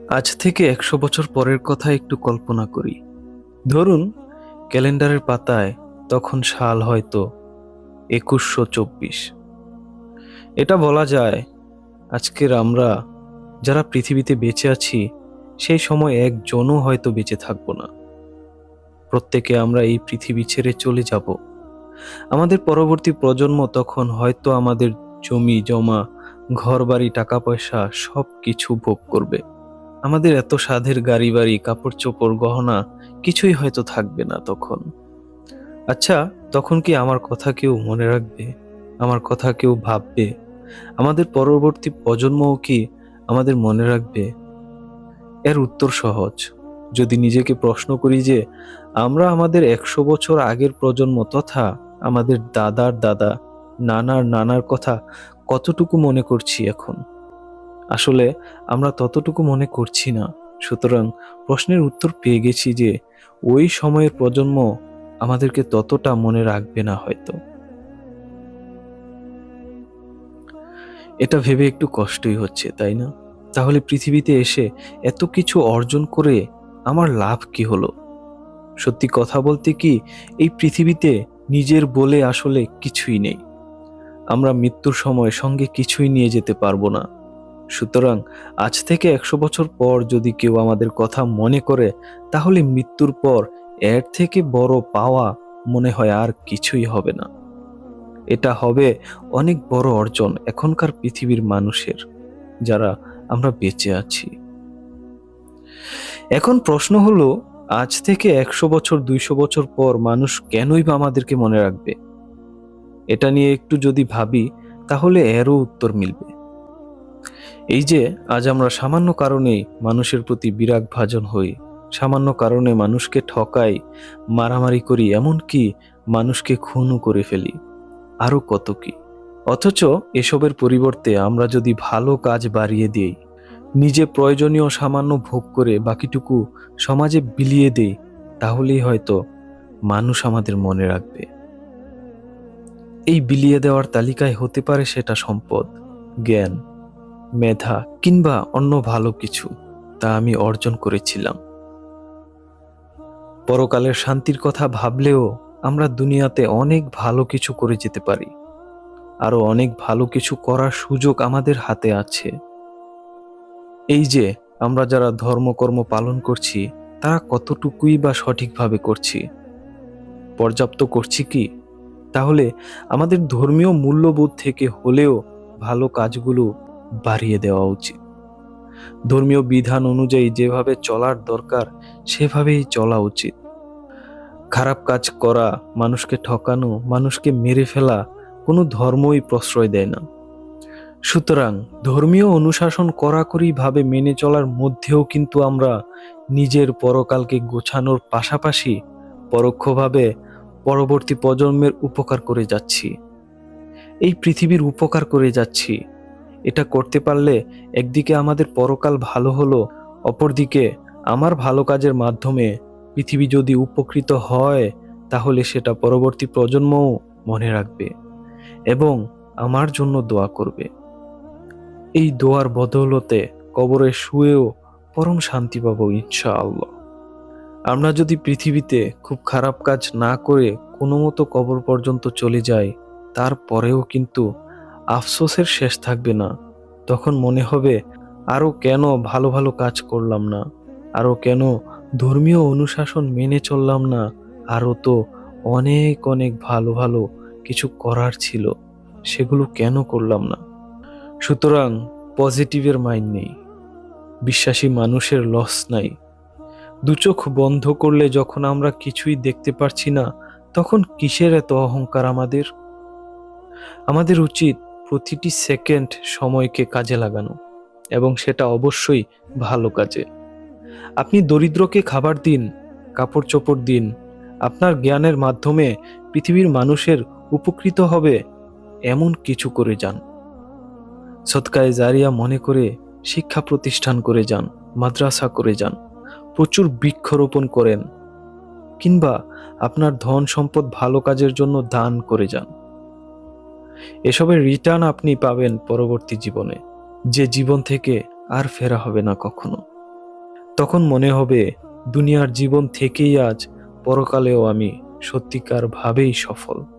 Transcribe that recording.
আজ থেকে ১০০ বছর পরের কথা একটু কল্পনা করি। ধরুন, ক্যালেন্ডারের পাতায় তখন সাল হয়তো ২১২৪। এটা বলা যায়, আজকের আমরা যারা পৃথিবীতে বেঁচে আছি সেই সময় একজনও হয়তো বেঁচে থাকবো না। প্রত্যেকে আমরা এই পৃথিবী ছেড়ে চলে যাব। আমাদের পরবর্তী প্রজন্ম তখন হয়তো আমাদের জমি জমা, ঘরবাড়ি, টাকা পয়সা সব কিছু ভোগ করবে। আমাদের এত সাধের গাড়ি বাড়ি, কাপড় চোপড়, গহনা কিছুই হয়তো থাকবে না তখন। আচ্ছা, তখন কি আমার কথা কেউ মনে রাখবে? আমার কথা কেউ ভাববে? আমাদের পরবর্তী প্রজন্মও কি আমাদের মনে রাখবে? এর উত্তর সহজ। যদি নিজেকে প্রশ্ন করি যে আমরা আমাদের ১০০ বছর আগের প্রজন্ম তথা আমাদের দাদার দাদা, নানার নানার কথা কতটুকু মনে করছি এখন। আসলে আমরা ততটুকু মনে করছি না। সুতরাং প্রশ্নের উত্তর পেয়ে গেছি যে ওই সময়ের প্রজন্ম আমাদেরকে ততটা মনে রাখবে না হয়তো। এটা ভেবে একটু কষ্টই হচ্ছে, তাই না? তাহলে পৃথিবীতে এসে এত কিছু অর্জন করে আমার লাভ কি হলো? সত্যি কথা বলতে কি, এই পৃথিবীতে নিজের বলে আসলে কিছুই নেই। আমরা মৃত্যুর সময় সঙ্গে কিছুই নিয়ে যেতে পারবো না। সুতরাং আজ থেকে ১০০ বছর পর যদি কেউ আমাদের কথা মনে করে, তাহলে মৃত্যুর পর এর থেকে বড় পাওয়া মনে হয় আর কিছুই হবে না। এটা হবে অনেক বড় অর্জন এখনকার পৃথিবীর মানুষের, যারা আমরা বেঁচে আছি। এখন প্রশ্ন হলো, আজ থেকে ১০০ বছর ২০০ বছর পর মানুষ কেনই বা আমাদেরকে মনে রাখবে? এটা নিয়ে একটু যদি ভাবি, তাহলে এরও উত্তর মিলবে। এই যে আজ আমরা সামান্য কারণেই মানুষের প্রতি বিরাগ ভাজন হই, সামান্য কারণে মানুষকে ঠকাই, মারামারি করি, এমনকি মানুষকে খুনও করে ফেলি, আরো কত কি। অথচ এসবের পরিবর্তে আমরা যদি ভালো কাজ বাড়িয়ে দিই, নিজে প্রয়োজনীয় সামান্য ভোগ করে বাকিটুকু সমাজে বিলিয়ে দেই, তাহলেই হয়তো মানুষ আমাদের মনে রাখবে। এই বিলিয়ে দেওয়ার তালিকায় হতে পারে সেটা সম্পদ, জ্ঞান, মেধা কিংবা অন্য ভালো কিছু, তা আমি অর্জন করেছিলাম। পরকালের শান্তির কথা ভাবলেও আমরা দুনিয়াতে অনেক ভালো কিছু করে যেতে পারি। আরো অনেক ভালো কিছু করার সুযোগ আমাদের হাতে আছে। এই যে আমরা যারা ধর্মকর্ম পালন করছি, তারা কতটুকুই বা সঠিকভাবে করছি? পর্যাপ্ত করছি কি? তাহলে আমাদের ধর্মীয় মূল্যবোধ থেকে হলেও ভালো কাজগুলো বাড়িয়ে দেওয়া উচিত। ধর্মীয় বিধান অনুযায়ী যেভাবে চলার দরকার সেভাবেই চলা উচিত। খারাপ কাজ করা, মানুষকে ঠকানো, মানুষকে মেরে ফেলা কোনো ধর্মই প্রশ্রয় দেয় না। সুতরাং ধর্মীয় অনুশাসন কড়াকড়ি ভাবে মেনে চলার মধ্যেও কিন্তু আমরা নিজের পরকালকে গোছানোর পাশাপাশি পরোক্ষভাবে পরবর্তী প্রজন্মের উপকার করে যাচ্ছি, এই পৃথিবীর উপকার করে যাচ্ছি। এটা করতে পারলে একদিকে আমাদের পরকাল ভালো হলো, অপরদিকে আমার ভালো কাজের মাধ্যমে পৃথিবী যদি উপকৃত হয়, তাহলে সেটা পরবর্তী প্রজন্মও মনে রাখবে এবং আমার জন্য দোয়া করবে। এই দোয়ার বদৌলতে কবরে শুয়েও পরম শান্তি পাবো ইনশাআল্লাহ। আমরা যদি পৃথিবীতে খুব খারাপ কাজ না করে কোনো মতো কবর পর্যন্ত চলে যাই, তারপরেও কিন্তু আফসোসের শেষ থাকবে না। তখন মনে হবে, আরো কেন ভালো ভালো কাজ করলাম না, আরো কেন ধর্মীয় অনুশাসন মেনে চললাম না, আরো তো অনেক অনেক ভালো ভালো কিছু করার ছিল, সেগুলো কেন করলাম না। সুতরাং পজিটিভের মাইন্ড নেই, বিশ্বাসী মানুষের লস নাই। দু চোখ বন্ধ করলে যখন আমরা কিছুই দেখতে পারছি না, তখন কিসের এত অহংকার আমাদের? আমাদের উচিত প্রতিটি সেকেন্ড সময়কে কাজে লাগানো, এবং সেটা অবশ্যই ভালো কাজে। আপনি দরিদ্রকে খাবার দিন, কাপড় চোপড় দিন, আপনার জ্ঞানের মাধ্যমে পৃথিবীর মানুষের উপকৃত হবে এমন কিছু করে যান। সদকায়ে জারিয়া মনে করে শিক্ষা প্রতিষ্ঠান করে যান, মাদ্রাসা করে যান, প্রচুর বৃক্ষরোপণ করেন, কিংবা আপনার ধন সম্পদ ভালো কাজের জন্য দান করে যান। এসবের রিটার্ন আপনি পাবেন পরবর্তী জীবনে, যে জীবন থেকে আর ফেরা হবে না কখনো। তখন মনে হবে দুনিয়ার জীবন থেকেই আজ পরকালেও আমি সত্যিকার ভাবেই সফল।